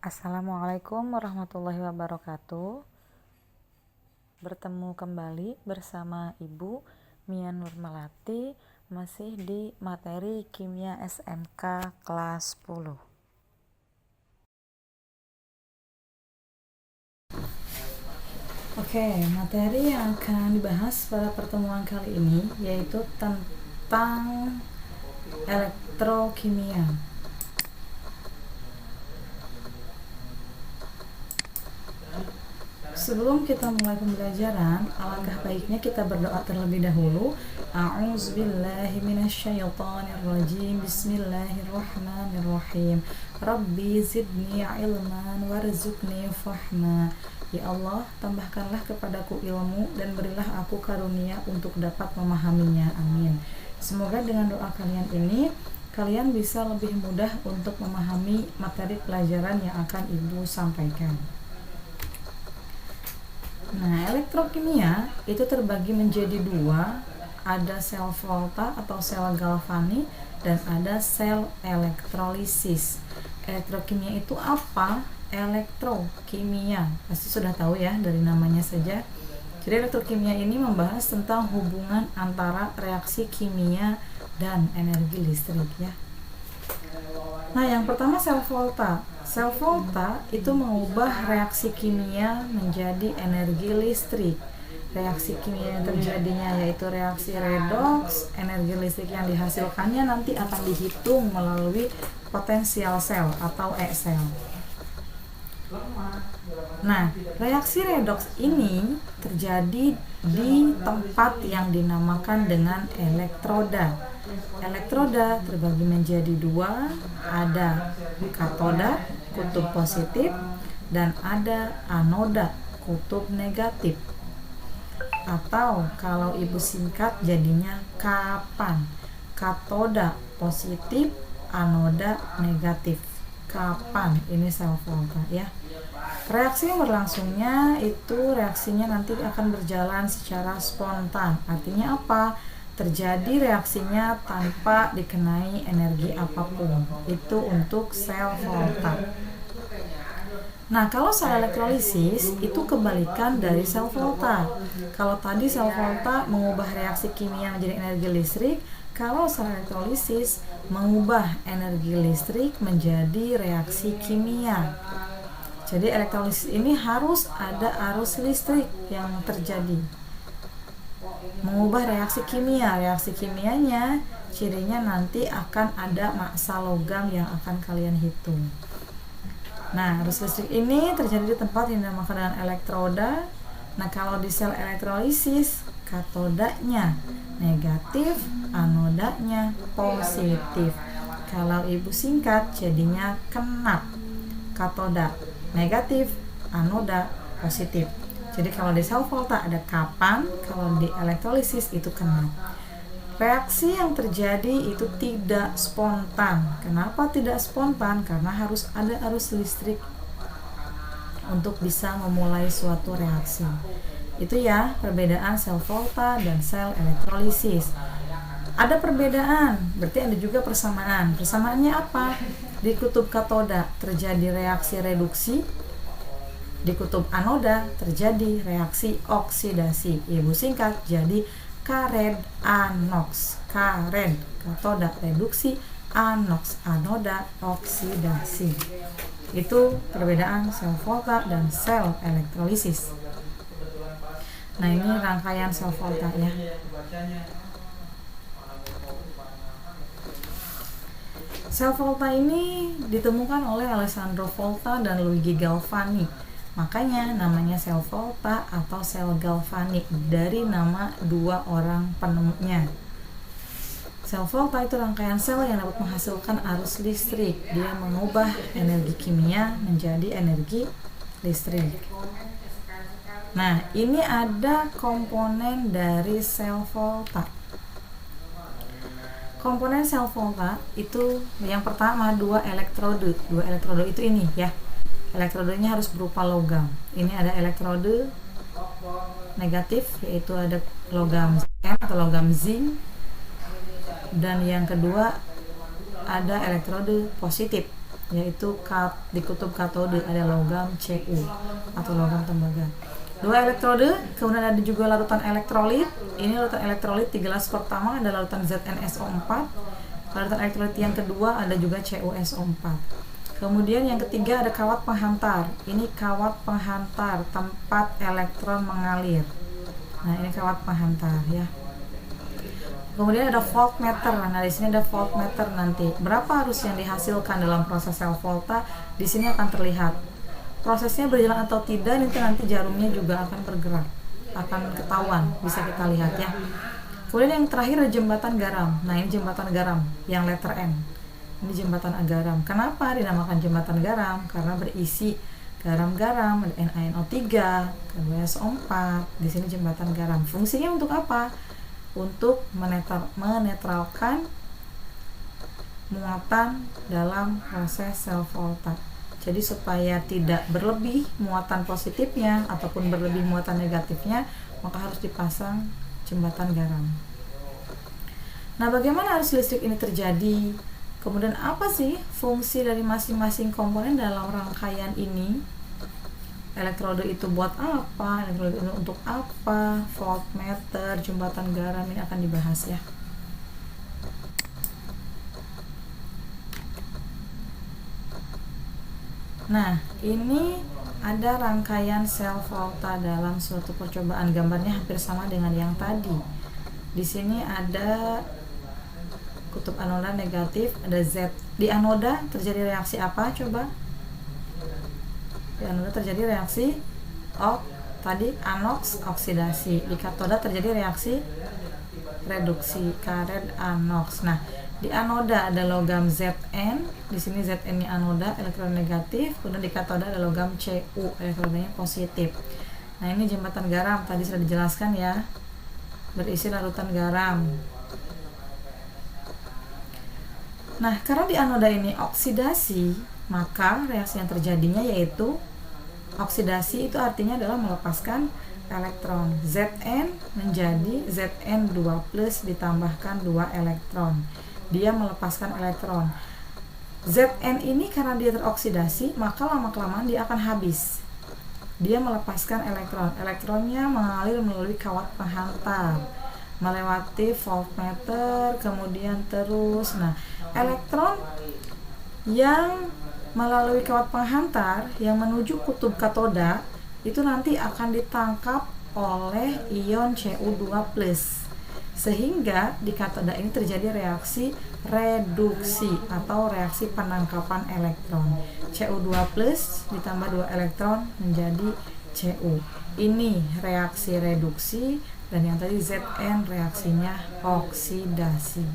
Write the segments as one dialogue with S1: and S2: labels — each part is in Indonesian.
S1: Assalamualaikum warahmatullahi wabarakatuh. Bertemu kembali bersama Ibu Mia Nurmalati, masih di materi Kimia SMK kelas 10. Oke, materi yang akan dibahas pada pertemuan kali ini yaitu tentang elektrokimia. Sebelum kita mulai pembelajaran, alangkah baiknya kita berdoa terlebih dahulu. A'udzubillahi minasyaitonirrajim. Bismillahirrahmanirrahim. Rabbi zidni ilman warzuqni fahma. Ya Allah, tambahkanlah kepadaku ilmu dan berilah aku karunia untuk dapat memahaminya. Amin. Semoga dengan doa kalian ini kalian bisa lebih mudah untuk memahami materi pelajaran yang akan Ibu sampaikan. Nah, elektrokimia itu terbagi menjadi dua, ada sel volta atau sel galvani dan ada sel elektrolisis. Elektrokimia itu apa? Elektrokimia pasti sudah tahu ya dari namanya saja. Jadi elektrokimia ini membahas tentang hubungan antara reaksi kimia dan energi listrik ya. Nah, yang pertama sel volta. Sel volta itu mengubah reaksi kimia menjadi energi listrik. Reaksi kimia yang terjadinya yaitu reaksi redoks. Energi listrik yang dihasilkannya nanti akan dihitung melalui potensial sel atau E sel. Nah, reaksi redoks ini terjadi di tempat yang dinamakan dengan elektroda. Elektroda terbagi menjadi dua, ada katoda, kutub positif, dan ada anoda, kutub negatif. Atau kalau Ibu singkat jadinya kapan. Katoda positif, anoda negatif. Kapan? Ini sel volta ya. Reaksi yang berlangsungnya itu reaksinya nanti akan berjalan secara spontan. Artinya apa? Terjadi reaksinya tanpa dikenai energi apapun. Itu untuk sel volta. Nah, kalau sel elektrolisis itu kebalikan dari sel volta. Kalau tadi sel volta mengubah reaksi kimia menjadi energi listrik, kalau sel elektrolisis mengubah energi listrik menjadi reaksi kimia. Jadi elektrolisis ini harus ada arus listrik yang terjadi. Mengubah reaksi kimia. Reaksi kimianya cirinya nanti akan ada massa logam yang akan kalian hitung. Nah, arus listrik ini terjadi di tempat yang dinamakan dengan elektroda. Nah, kalau di sel elektrolisis, katodanya negatif, anodanya positif. Kalau Ibu singkat jadinya kenap. Katoda negatif, anoda positif. Jadi kalau di sel volta ada kapan, kalau di elektrolisis itu kenap. Reaksi yang terjadi itu tidak spontan. Kenapa tidak spontan? Karena harus ada arus listrik untuk bisa memulai suatu reaksi. Itu ya perbedaan sel volta dan sel elektrolisis. Ada perbedaan, berarti ada juga persamaan. Persamaannya apa? Di kutub katoda terjadi reaksi reduksi, di kutub anoda terjadi reaksi oksidasi. Ibu singkat jadi kared anoks. Kared katoda reduksi, anoks anoda oksidasi. Itu perbedaan sel volta dan sel elektrolisis. Nah, ini rangkaian sel volta ya. Sel volta ini ditemukan oleh Alessandro Volta dan Luigi Galvani. Makanya namanya sel volta atau sel galvani dari nama dua orang penemunya. Sel volta itu rangkaian sel yang dapat menghasilkan arus listrik. Dia mengubah energi kimia menjadi energi listrik. Nah, ini ada komponen dari sel volta. Komponen sel volta itu yang pertama dua elektrode. Dua elektrode itu ini ya. Elektrodenya harus berupa logam. Ini ada elektrode negatif, yaitu ada logam M atau logam zinc. Dan yang kedua ada elektrode positif. yaitu di kutub katode ada logam Cu atau logam tembaga. 2 elektrode, kemudian ada juga larutan elektrolit. Ini larutan elektrolit di gelas pertama ada larutan ZnSO4. Larutan elektrolit yang kedua ada juga CuSO4. Kemudian yang ketiga ada kawat penghantar. Ini kawat penghantar tempat elektron mengalir. Nah, ini kawat penghantar ya. Kemudian ada voltmeter. Nah, di sini ada voltmeter nanti. Berapa arus yang dihasilkan dalam proses sel volta di sini akan terlihat. Prosesnya berjalan atau tidak nanti jarumnya juga akan bergerak, akan ketahuan, bisa kita lihat ya. Kemudian yang terakhir ada jembatan garam. Nah, ini jembatan garam yang letter N. Ini jembatan garam. Kenapa dinamakan jembatan garam? Karena berisi garam-garam, ada NaNO3, KBSO4. Di sini jembatan garam. Fungsinya untuk apa? Untuk menetralkan muatan dalam proses sel volta. Jadi supaya tidak berlebih muatan positifnya ataupun berlebih muatan negatifnya, maka harus dipasang jembatan garam. Nah, bagaimana arus listrik ini terjadi? Kemudian apa sih fungsi dari masing-masing komponen dalam rangkaian ini? Elektrode itu buat apa? Elektrode itu untuk apa? Voltmeter, jembatan garam ini akan dibahas ya. Nah, ini ada rangkaian sel volta dalam suatu percobaan. Gambarnya hampir sama dengan yang tadi. Di sini ada kutub anoda negatif, ada Z. Di anoda terjadi reaksi apa? Coba. Di anoda terjadi reaksi tadi anoks oksidasi. Di katoda terjadi reaksi reduksi karet anoks. Nah, di anoda ada logam Zn, di sini Zn-nya anoda, elektron negatif, kemudian di katoda ada logam Cu, elektronnya positif. Nah, ini jembatan garam, tadi sudah dijelaskan ya, berisi larutan garam. Nah, karena di anoda ini oksidasi, maka reaksi yang terjadinya yaitu oksidasi, itu artinya adalah melepaskan elektron. Zn menjadi Zn2+ ditambahkan 2 elektron. Dia melepaskan elektron. Zn ini karena dia teroksidasi, maka lama-kelamaan dia akan habis. Dia melepaskan elektron. Elektronnya mengalir melalui kawat penghantar, melewati voltmeter, kemudian terus. Nah, elektron yang melalui kawat penghantar yang menuju kutub katoda itu nanti akan ditangkap oleh ion Cu2+. Sehingga di katoda ini terjadi reaksi reduksi atau reaksi penangkapan elektron. Cu2+ ditambah 2 elektron menjadi Cu. Ini reaksi reduksi, dan yang tadi Zn reaksinya oksidasi.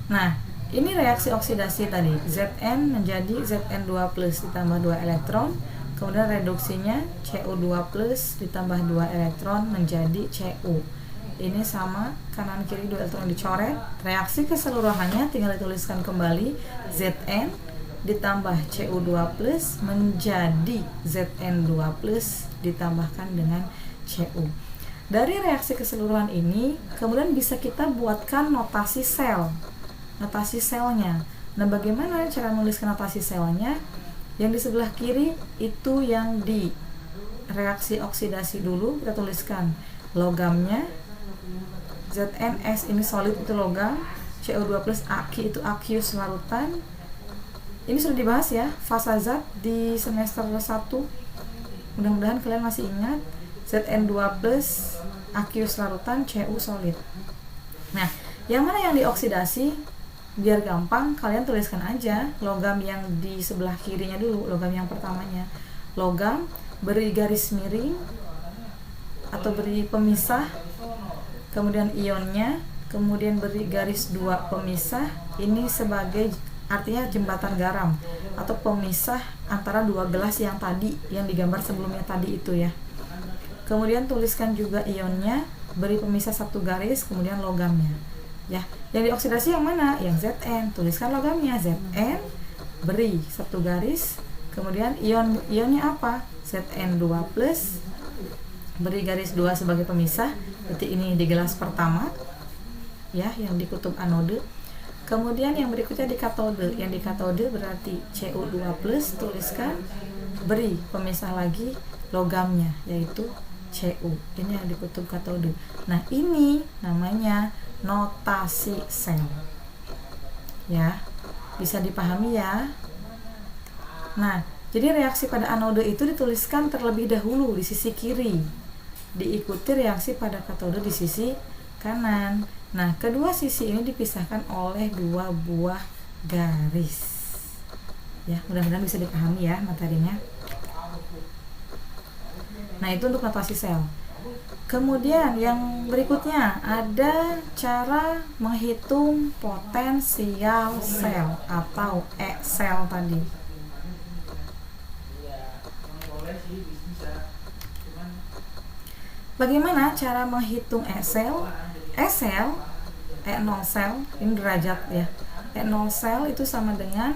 S1: Nah, ini reaksi oksidasi tadi. Zn menjadi Zn2+ ditambah 2 elektron. Kemudian reduksinya Cu2+ ditambah 2 elektron menjadi Cu. Ini sama, kanan kiri 2 elektron dicoret. Reaksi keseluruhannya tinggal dituliskan kembali. Zn ditambah Cu2+ menjadi Zn2+ ditambahkan dengan Cu. Dari reaksi keseluruhan ini, kemudian bisa kita buatkan notasi sel. Notasi selnya. Nah, bagaimana cara menuliskan notasi selnya? Yang di sebelah kiri itu yang di reaksi oksidasi dulu, kita tuliskan logamnya. ZnS ini solid, itu logam. Cu2+ Aq itu aqueous larutan. Ini sudah dibahas ya, fasa zat di semester 1. Mudah-mudahan kalian masih ingat. Zn2+ aqueous larutan, Cu solid. Nah, yang mana yang dioksidasi? Biar gampang, kalian tuliskan aja logam yang di sebelah kirinya dulu, logam yang pertamanya. Logam beri garis miring atau beri pemisah, kemudian ionnya, kemudian beri garis 2 pemisah. Ini sebagai artinya jembatan garam atau pemisah antara 2 gelas yang tadi, yang digambar sebelumnya tadi itu ya. Kemudian tuliskan juga ionnya, beri pemisah 1 garis, kemudian logamnya. Ya, yang dioksidasi yang mana? Yang Zn. Tuliskan logamnya. Zn beri 1 garis, kemudian ionnya apa? Zn2+, beri garis 2 sebagai pemisah, Berarti ini di gelas pertama ya, yang di kutub anode. Kemudian yang berikutnya di katode. Yang di katode berarti Cu2+, tuliskan, beri pemisah lagi logamnya yaitu Cu. Ini yang di kutub katode. Nah, ini namanya notasi sel. Ya, bisa dipahami ya. Nah, jadi reaksi pada anode itu dituliskan terlebih dahulu di sisi kiri, diikuti reaksi pada katode di sisi kanan. Nah, kedua sisi ini dipisahkan oleh dua buah garis. Ya, mudah-mudahan bisa dipahami ya materinya. Nah, itu untuk notasi sel. Kemudian yang berikutnya ada cara menghitung potensial sel atau E-sel tadi. Bagaimana cara menghitung E-sel? E-sel, E0 sel, ini derajat ya. E0 sel itu sama dengan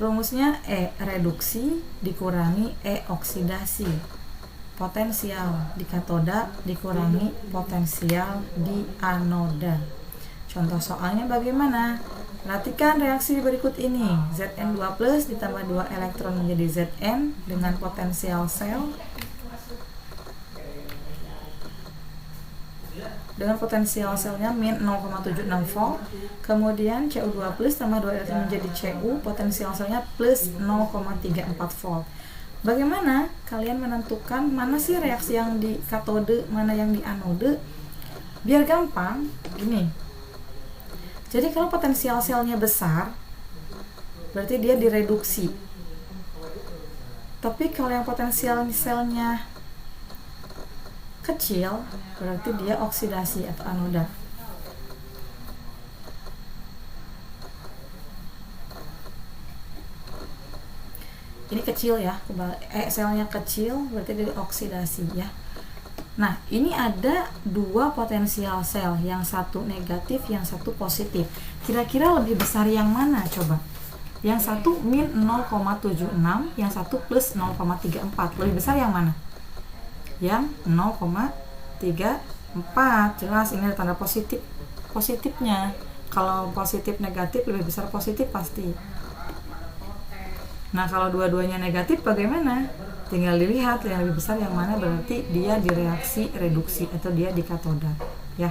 S1: rumusnya E reduksi dikurangi E oksidasi. Potensial di katoda dikurangi potensial di anoda. Contoh soalnya bagaimana? Perhatikan reaksi berikut ini. Zn2+ ditambah 2 elektron menjadi Zn dengan potensial sel selnya min 0,76 volt. Kemudian Cu2+ tambah 2 elektron menjadi Cu, potensial selnya plus 0,34 volt. Bagaimana kalian menentukan mana sih reaksi yang di katode, mana yang di anode? Biar gampang, gini. Jadi kalau potensial selnya besar, berarti dia direduksi. Tapi kalau yang potensial selnya kecil, berarti dia oksidasi atau anoda. Ini kecil ya, selnya kecil berarti dia oksidasi ya. Nah, ini ada dua potensial sel, yang satu negatif, yang satu positif. Kira-kira lebih besar yang mana coba? Yang satu min 0,76, yang satu plus 0,34. Lebih besar yang mana? Yang 0,34. Jelas ini ada tanda positifnya. Kalau positif negatif lebih besar positif pasti. Nah, kalau dua-duanya negatif bagaimana? Tinggal dilihat yang lebih besar yang mana, berarti dia di reaksi reduksi atau dia di katoda ya.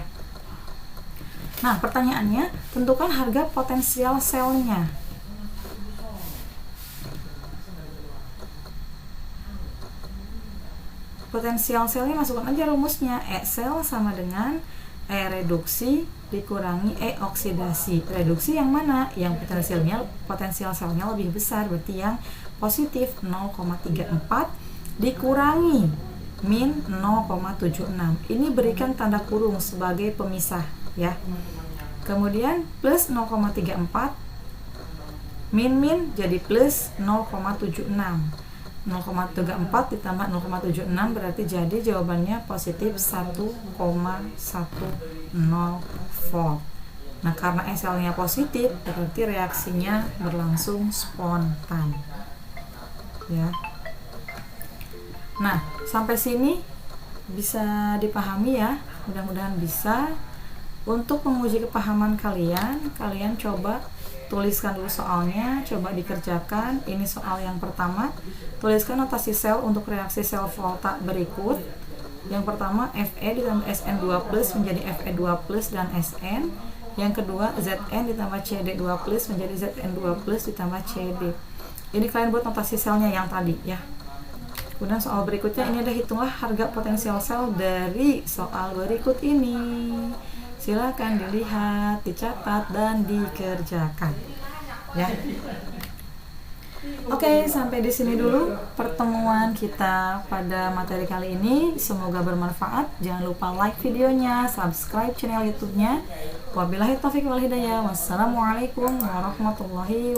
S1: Nah, pertanyaannya, tentukan harga potensial selnya. Potensial selnya masukkan aja rumusnya. E-sel sama dengan E reduksi dikurangi E oksidasi. Reduksi yang mana? Yang potensial selnya lebih besar, berarti yang positif 0,34 dikurangi min 0,76. Ini berikan tanda kurung sebagai pemisah ya. Kemudian plus 0,34 min jadi plus 0,76. 0,34 ditambah 0,76 berarti jadi jawabannya positif 1,10 volt. Nah, karena E-selnya positif berarti reaksinya berlangsung spontan ya. Nah, sampai sini bisa dipahami ya, mudah-mudahan bisa. Untuk menguji kepahaman kalian coba tuliskan dulu soalnya, coba dikerjakan. Ini soal yang pertama, tuliskan notasi sel untuk reaksi sel volta berikut. Yang pertama, Fe ditambah Sn2+ menjadi Fe2+ dan Sn. Yang kedua, Zn ditambah Cd2+ menjadi Zn2+ ditambah Cd. Ini kalian buat notasi selnya yang tadi ya. Kemudian soal berikutnya, ini ada hitunglah harga potensial sel dari soal berikut ini. Silakan dilihat, dicatat, dan dikerjakan ya. Oke, sampai di sini dulu pertemuan kita pada materi kali ini. Semoga bermanfaat. Jangan lupa like videonya, subscribe channel YouTube-nya. Wabillahi taufiq wal hidayah. Wassalamualaikum warahmatullahi wabarakatuh.